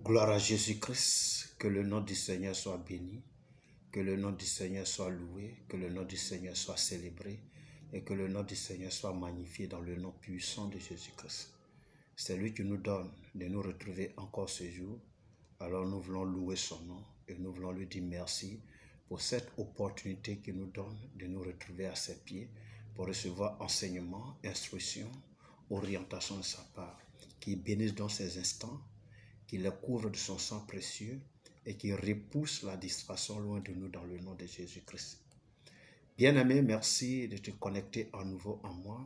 Gloire à Jésus-Christ, que le nom du Seigneur soit béni, que le nom du Seigneur soit loué, que le nom du Seigneur soit célébré et que le nom du Seigneur soit magnifié dans le nom puissant de Jésus-Christ. C'est lui qui nous donne de nous retrouver encore ce jour. Alors nous voulons louer son nom et nous voulons lui dire merci pour cette opportunité qu'il nous donne de nous retrouver à ses pieds pour recevoir enseignement, instruction, orientation de sa part. Qu'il bénisse dans ces instants, qu'il les couvre de son sang précieux et qu'il repousse la distraction loin de nous dans le nom de Jésus-Christ. Bien-aimé, merci de te connecter à nouveau en moi.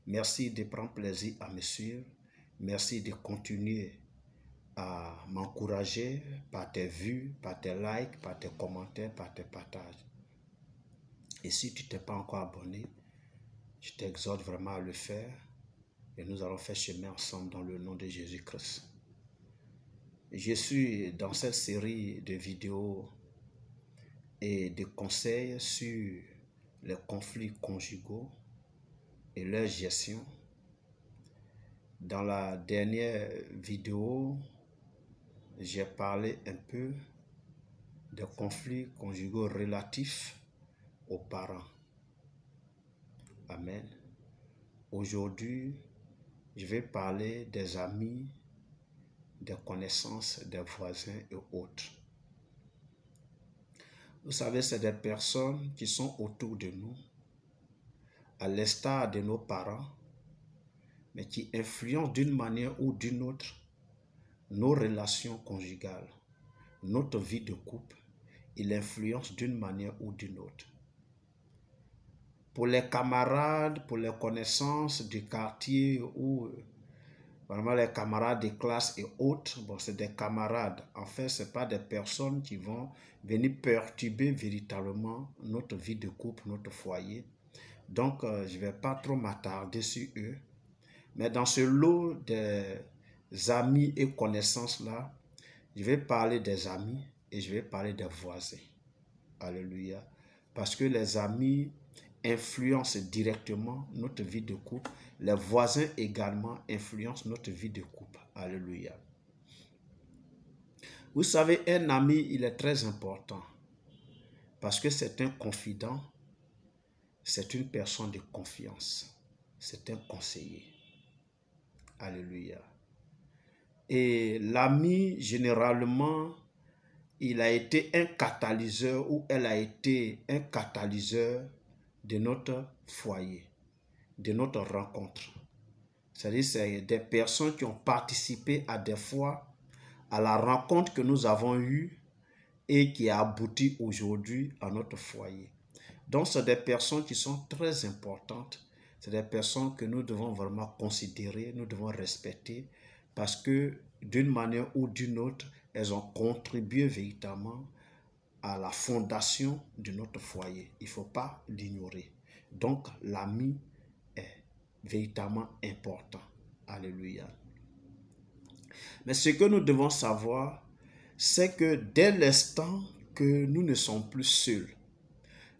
Merci de prendre plaisir à me suivre. Merci de continuer à m'encourager par tes vues, par tes likes, par tes commentaires, par tes partages. Et si tu ne t'es pas encore abonné, je t'exhorte vraiment à le faire. Et nous allons faire chemin ensemble dans le nom de Jésus-Christ. Je suis dans cette série de vidéos et de conseils sur les conflits conjugaux et leur gestion. Dans la dernière vidéo, j'ai parlé un peu des conflits conjugaux relatifs aux parents. Amen. Aujourd'hui, je vais parler des amis, des connaissances, des voisins et autres. Vous savez, c'est des personnes qui sont autour de nous, à l'instar de nos parents, mais qui influencent d'une manière ou d'une autre nos relations conjugales, notre vie de couple. Ils influencent d'une manière ou d'une autre. Pour les camarades, pour les connaissances du quartier ou vraiment les camarades de classe et autres, bon, c'est des camarades. En fait, ce n'est pas des personnes qui vont venir perturber véritablement notre vie de couple, notre foyer. Donc, je ne vais pas trop m'attarder sur eux. Mais dans ce lot des amis et connaissances là, je vais parler des amis et je vais parler des voisins. Alléluia. Parce que les amis influencent directement notre vie de couple. Les voisins également influencent notre vie de couple. Alléluia. Vous savez, un ami, il est très important parce que c'est un confident, c'est une personne de confiance, c'est un conseiller. Alléluia. Et l'ami, généralement, il a été un catalyseur ou elle a été un catalyseur de notre foyer, de notre rencontre. C'est-à-dire, c'est des personnes qui ont participé à des fois à la rencontre que nous avons eue et qui a abouti aujourd'hui à notre foyer. Donc, c'est des personnes qui sont très importantes. C'est des personnes que nous devons vraiment considérer, nous devons respecter parce que d'une manière ou d'une autre, elles ont contribué véritablement à la fondation de notre foyer. Il ne faut pas l'ignorer. Donc, l'ami est véritablement important. Alléluia. Mais ce que nous devons savoir, c'est que dès l'instant que nous ne sommes plus seuls,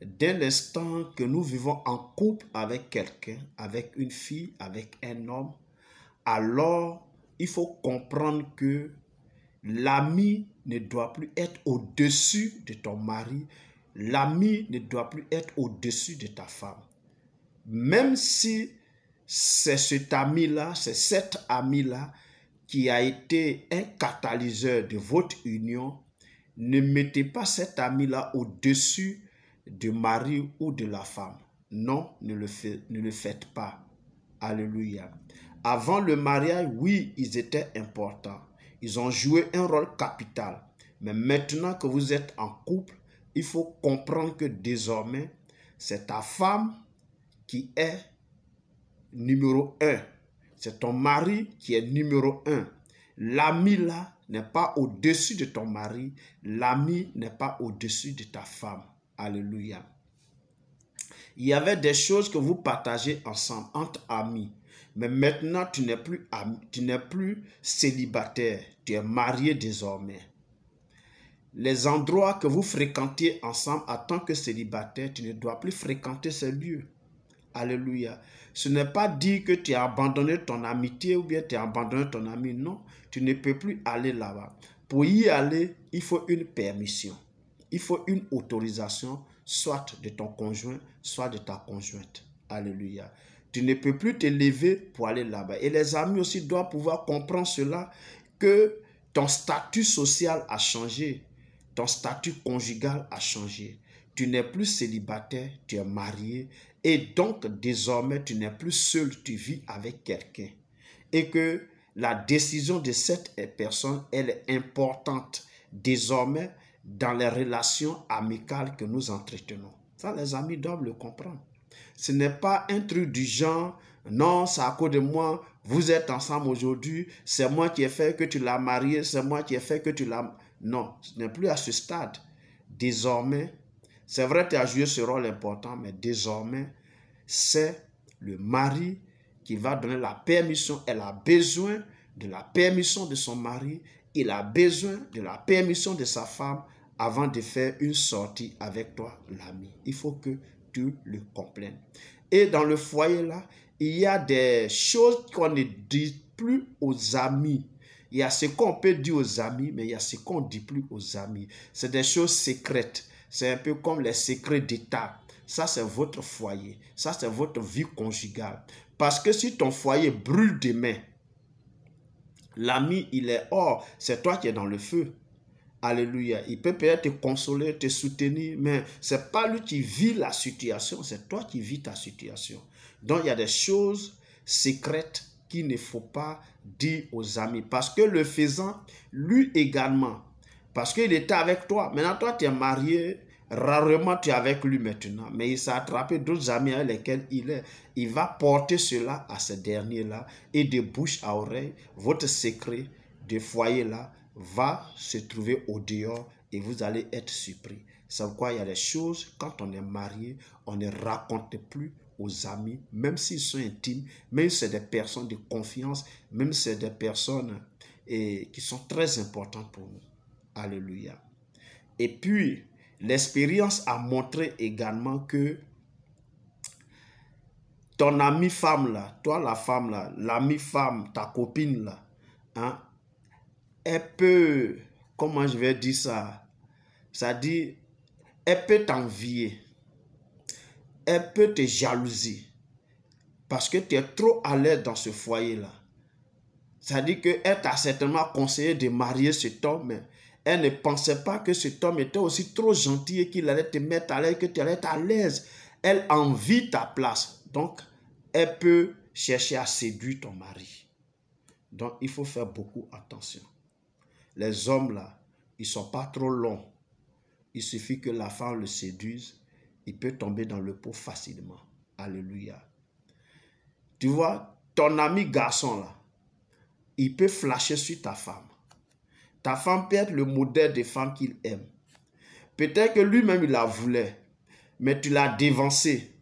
dès l'instant que nous vivons en couple avec quelqu'un, avec une fille, avec un homme, alors il faut comprendre que l'ami ne doit plus être au-dessus de ton mari. L'ami ne doit plus être au-dessus de ta femme. Même si c'est cet ami-là, c'est cette amie-là qui a été un catalyseur de votre union, ne mettez pas cet ami-là au-dessus du mari ou de la femme. Non, ne le faites pas. Alléluia. Avant le mariage, oui, ils étaient importants. Ils ont joué un rôle capital. Mais maintenant que vous êtes en couple, il faut comprendre que désormais, c'est ta femme qui est numéro 1. C'est ton mari qui est numéro 1. L'ami là n'est pas au-dessus de ton mari. L'ami n'est pas au-dessus de ta femme. Alléluia. Il y avait des choses que vous partagez ensemble entre amis. Mais maintenant, tu n'es plus célibataire. Tu es marié désormais. Les endroits que vous fréquentiez ensemble en tant que célibataire, tu ne dois plus fréquenter ces lieux. Alléluia. Ce n'est pas dire que tu as abandonné ton amitié ou bien tu as abandonné ton ami. Non. Tu ne peux plus aller là-bas. Pour y aller, il faut une permission. Il faut une autorisation, soit de ton conjoint, soit de ta conjointe. Alléluia. Tu ne peux plus te lever pour aller là-bas. Et les amis aussi doivent pouvoir comprendre cela, que ton statut social a changé. Ton statut conjugal a changé. Tu n'es plus célibataire, tu es marié. Et donc, désormais, tu n'es plus seul, tu vis avec quelqu'un. Et que la décision de cette personne, elle est importante désormais dans les relations amicales que nous entretenons. Ça, les amis doivent le comprendre. Ce n'est pas un truc du genre, non, c'est à cause de moi, vous êtes ensemble aujourd'hui, c'est moi qui ai fait que tu l'as marié, c'est moi qui ai fait que tu l'as... Non, ce n'est plus à ce stade. Désormais, c'est vrai que tu as joué ce rôle important, mais désormais, c'est le mari qui va donner la permission. Elle a besoin de la permission de son mari, il a besoin de la permission de sa femme avant de faire une sortie avec toi, l'ami. Il faut que tu le comprennes. Et dans le foyer là, il y a des choses qu'on ne dit plus aux amis. Il y a ce qu'on peut dire aux amis, mais il y a ce qu'on ne dit plus aux amis. C'est des choses secrètes. C'est un peu comme les secrets d'État. Ça, c'est votre foyer. Ça, c'est votre vie conjugale. Parce que si ton foyer brûle demain, l'ami, il est hors. C'est toi qui es dans le feu. Alléluia. Il peut peut-être te consoler, te soutenir, mais ce n'est pas lui qui vit la situation, c'est toi qui vis ta situation. Donc, il y a des choses secrètes qu'il ne faut pas dire aux amis. Parce que le faisant, lui également, parce qu'il était avec toi. Maintenant, toi, tu es marié, rarement tu es avec lui maintenant, mais il s'est attrapé d'autres amis avec lesquels il est. Il va porter cela à ces derniers-là et de bouche à oreille, votre secret de foyer-là va se trouver au dehors et vous allez être surpris. C'est pourquoi il y a des choses, quand on est marié, on ne raconte plus aux amis, même s'ils sont intimes, même si c'est des personnes de confiance, même si c'est des personnes qui sont très importantes pour nous. Alléluia. Et puis, l'expérience a montré également que ton amie femme là, toi la femme là, l'amie femme, ta copine là, hein, elle peut, comment je vais dire ça, c'est-à-dire, elle peut t'envier, elle peut te jalouser, parce que tu es trop à l'aise dans ce foyer-là. C'est-à-dire qu'elle t'a certainement conseillé de marier cet homme, mais elle ne pensait pas que cet homme était aussi trop gentil et qu'il allait te mettre à l'aise, que tu allais être à l'aise. Elle envie ta place, donc elle peut chercher à séduire ton mari. Donc, il faut faire beaucoup attention. Les hommes là, ils ne sont pas trop longs. Il suffit que la femme le séduise, il peut tomber dans le pot facilement. Alléluia. Tu vois, ton ami garçon là, il peut flasher sur ta femme. Ta femme peut être le modèle de femme qu'il aime. Peut-être que lui-même il la voulait, mais tu l'as dévancé.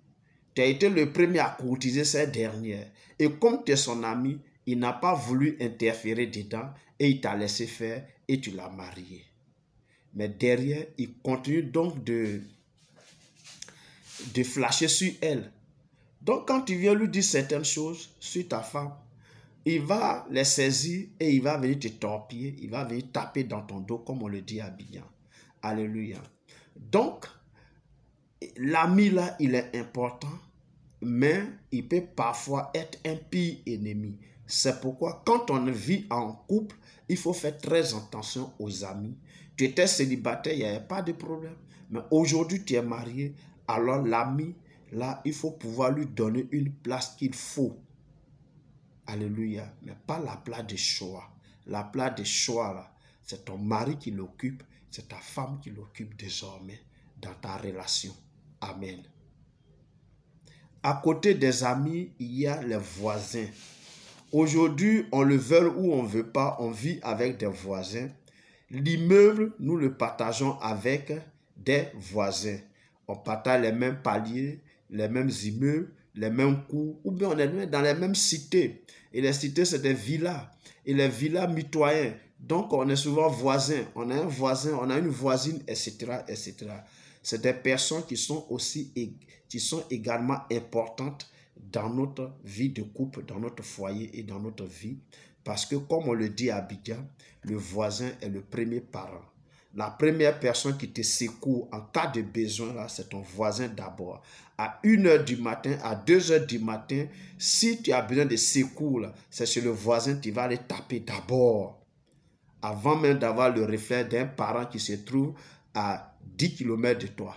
Tu as été le premier à courtiser cette dernière. Et comme tu es son ami, il n'a pas voulu interférer dedans et il t'a laissé faire et tu l'as marié. Mais derrière, il continue donc de flasher sur elle. Donc quand tu viens lui dire certaines choses sur ta femme, il va les saisir et il va venir te torpiller, il va venir taper dans ton dos comme on le dit à Abidjan. Alléluia. Donc, l'ami là, il est important, mais il peut parfois être un pire ennemi. C'est pourquoi quand on vit en couple, il faut faire très attention aux amis. Tu étais célibataire, il n'y avait pas de problème. Mais aujourd'hui, tu es marié, alors l'ami, là, il faut pouvoir lui donner une place qu'il faut. Alléluia. Mais pas la place de choix. La place de choix, là, c'est ton mari qui l'occupe, c'est ta femme qui l'occupe désormais dans ta relation. Amen. À côté des amis, il y a les voisins. Aujourd'hui, on le veut ou on ne veut pas, on vit avec des voisins. L'immeuble, nous le partageons avec des voisins. On partage les mêmes paliers, les mêmes immeubles, les mêmes cours, ou bien on est dans les mêmes cités. Et les cités, c'est des villas. Et les villas mitoyens. Donc, on est souvent voisins. On a un voisin, on a une voisine, etc., etc. C'est des personnes qui sont également importantes dans notre vie de couple, dans notre foyer et dans notre vie Parce que comme on le dit à Abidjan, le voisin est le premier parent. La première personne qui te secoue en cas de besoin, là, c'est ton voisin d'abord. À 1h du matin, à 2h du matin, si tu as besoin de secours, c'est chez le voisin que tu vas aller taper d'abord. Avant même d'avoir le reflet d'un parent qui se trouve à 10 km de toi.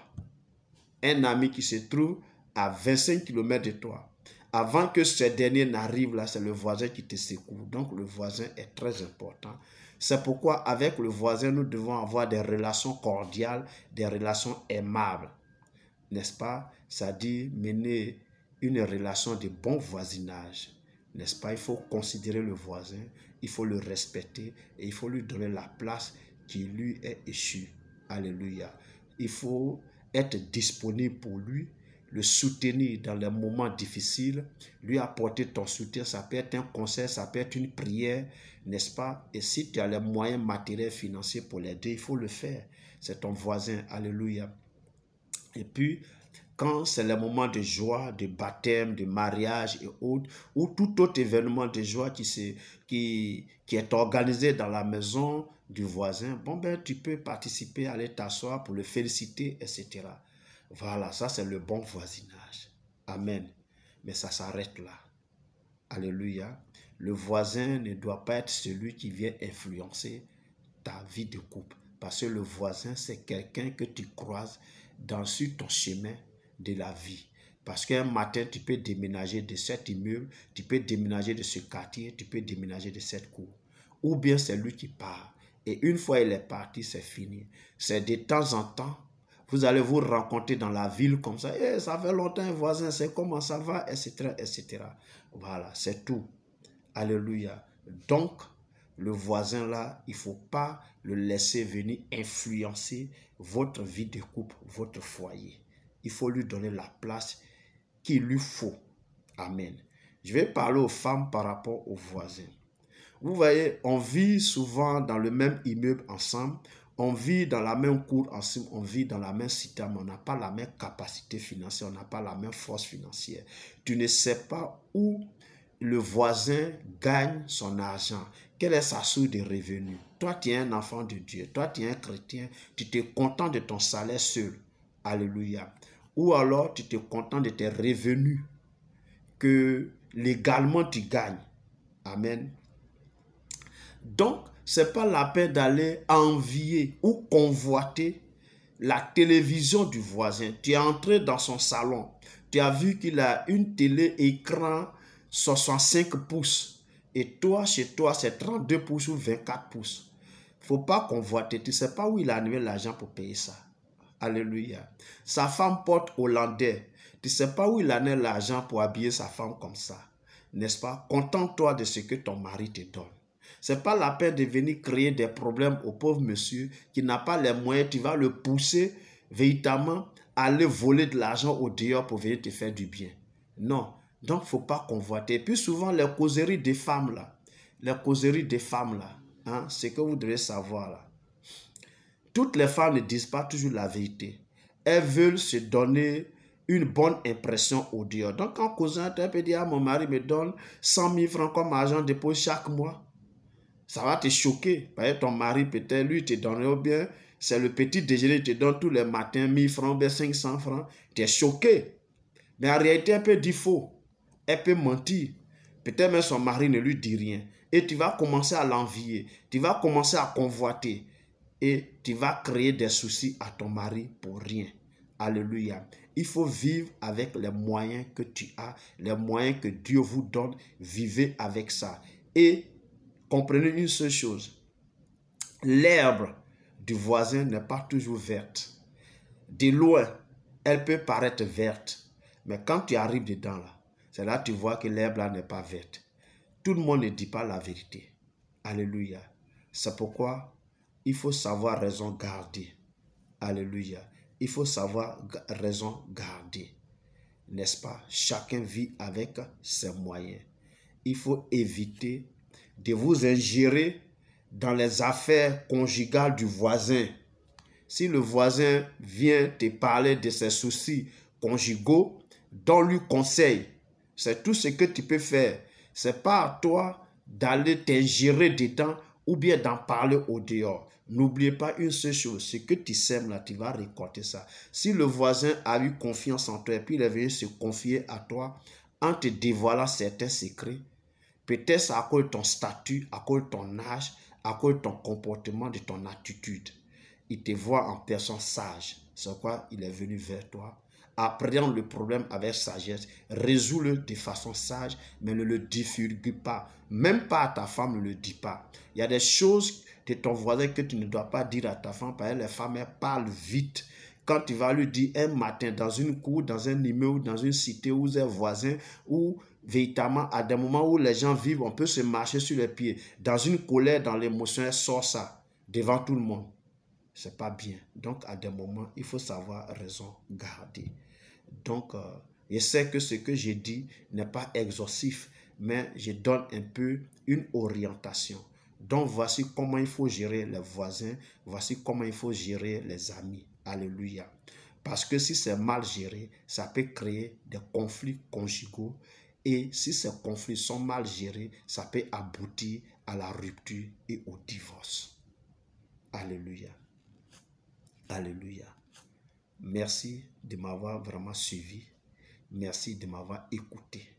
Un ami qui se trouve à 25 km de toi. Avant que ce dernier n'arrive là, c'est le voisin qui te secoue. Donc le voisin est très important. C'est pourquoi avec le voisin, nous devons avoir des relations cordiales, des relations aimables. N'est-ce pas? C'est-à-dire mener une relation de bon voisinage. N'est-ce pas? Il faut considérer le voisin, il faut le respecter et il faut lui donner la place qui lui est échue. Alléluia. Il faut être disponible pour lui, le soutenir dans les moments difficiles, lui apporter ton soutien. Ça peut être un conseil, ça peut être une prière, n'est-ce pas? Et si tu as les moyens matériels, financiers pour l'aider, il faut le faire. C'est ton voisin. Alléluia. Et puis, quand c'est le moment de joie, de baptême, de mariage et autres, ou tout autre événement de joie qui est organisé dans la maison du voisin, bon ben tu peux participer, aller t'asseoir pour le féliciter, etc. Voilà, ça c'est le bon voisinage. Amen. Mais ça s'arrête là. Alléluia. Le voisin ne doit pas être celui qui vient influencer ta vie de couple. Parce que le voisin, c'est quelqu'un que tu croises sur ton chemin de la vie. Parce qu'un matin, tu peux déménager de cet immeuble, tu peux déménager de ce quartier, tu peux déménager de cette cour. Ou bien c'est lui qui part. Et une fois il est parti, c'est fini. C'est de temps en temps, vous allez vous rencontrer dans la ville comme ça. Hey, ça fait longtemps, un voisin, c'est comment ça va, etc., etc. Voilà, c'est tout. Alléluia. Donc, le voisin là, il ne faut pas le laisser venir influencer votre vie de couple, votre foyer. Il faut lui donner la place qu'il lui faut. Amen. Je vais parler aux femmes par rapport aux voisins. Vous voyez, on vit souvent dans le même immeuble ensemble, on vit dans la même cour ensemble, on vit dans la même cité, mais on n'a pas la même capacité financière, on n'a pas la même force financière. Tu ne sais pas où le voisin gagne son argent. Quelle est sa source de revenus? Toi, tu es un enfant de Dieu. Toi, tu es un chrétien. Tu te contentes de ton salaire seul. Alléluia. Ou alors, tu te contentes de tes revenus que légalement tu gagnes. Amen. Donc, ce n'est pas la peine d'aller envier ou convoiter la télévision du voisin. Tu es entré dans son salon. Tu as vu qu'il a une télé écran 65 pouces. Et toi, chez toi, c'est 32 pouces ou 24 pouces. Il ne faut pas convoiter. Tu ne sais pas où il a amené l'argent pour payer ça. Alléluia. Sa femme porte hollandais. Tu ne sais pas où il a amené l'argent pour habiller sa femme comme ça. N'est-ce pas? Contente-toi de ce que ton mari te donne. Ce n'est pas la peine de venir créer des problèmes au pauvre monsieur qui n'a pas les moyens. Tu vas le pousser véritablement à aller voler de l'argent au dehors pour venir te faire du bien. Non. Donc, il ne faut pas convoiter. Et puis souvent, les causeries des femmes là, hein, c'est que vous devez savoir là. Toutes les femmes ne disent pas toujours la vérité. Elles veulent se donner une bonne impression au dehors. Donc, quand cousin, tu peux dire, mon mari me donne 100 000 francs comme argent de dépôt chaque mois. Ça va te choquer. Par exemple, ton mari, peut-être, lui, te donne bien, c'est le petit déjeuner, il te donne tous les matins 1000 francs, 500 francs. Tu es choqué. Mais en réalité, elle peut dire faux. Elle peut mentir. Peut-être même son mari ne lui dit rien. Et tu vas commencer à l'envier. Tu vas commencer à convoiter. Et tu vas créer des soucis à ton mari pour rien. Alléluia. Il faut vivre avec les moyens que tu as, les moyens que Dieu vous donne. Vivez avec ça. Et comprenez une seule chose. L'herbe du voisin n'est pas toujours verte. De loin, elle peut paraître verte. Mais quand tu arrives dedans, là, c'est là que tu vois que l'herbe là n'est pas verte. Tout le monde ne dit pas la vérité. Alléluia. C'est pourquoi il faut savoir raison garder. Alléluia. Il faut savoir raison garder. N'est-ce pas? Chacun vit avec ses moyens. Il faut éviter de vous ingérer dans les affaires conjugales du voisin. Si le voisin vient te parler de ses soucis conjugaux, donne-lui conseil. C'est tout ce que tu peux faire. Ce n'est pas à toi d'aller t'ingérer dedans ou bien d'en parler au dehors. N'oubliez pas une seule chose, ce que tu sèmes là, tu vas récolter ça. Si le voisin a eu confiance en toi et puis il est venu se confier à toi en te dévoilant certains secrets, peut-être c'est à cause de ton statut, à cause de ton âge, à cause de ton comportement, de ton attitude. Il te voit en personne sage. C'est quoi? Il est venu vers toi. Appréhende le problème avec sagesse. Résous-le de façon sage, mais ne le divulgue pas. Même pas à ta femme, ne le dis pas. Il y a des choses de ton voisin que tu ne dois pas dire à ta femme, parce que les femmes, elles parlent vite. Quand tu vas lui dire un matin dans une cour, dans un immeuble, dans une cité où un voisin, ou véritablement à des moments où les gens vivent, on peut se marcher sur les pieds. Dans une colère, dans l'émotion, elle sort ça devant tout le monde. C'est pas bien. Donc, à des moments, il faut savoir raison garder. Donc, je sais que ce que j'ai dit n'est pas exhaustif, mais je donne un peu une orientation. Donc, voici comment il faut gérer les voisins, voici comment il faut gérer les amis. Alléluia. Parce que si c'est mal géré, ça peut créer des conflits conjugaux. Et si ces conflits sont mal gérés, ça peut aboutir à la rupture et au divorce. Alléluia. Alléluia. Merci de m'avoir vraiment suivi. Merci de m'avoir écouté.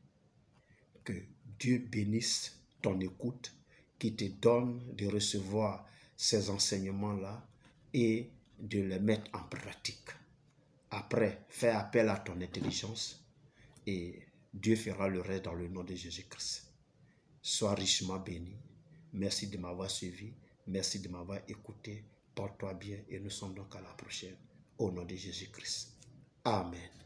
Que Dieu bénisse ton écoute, qui te donne de recevoir ces enseignements-là et de les mettre en pratique. Après, fais appel à ton intelligence et Dieu fera le reste dans le nom de Jésus-Christ. Sois richement béni. Merci de m'avoir suivi. Merci de m'avoir écouté. Porte-toi bien et nous sommes donc à la prochaine. Au nom de Jésus-Christ. Amen.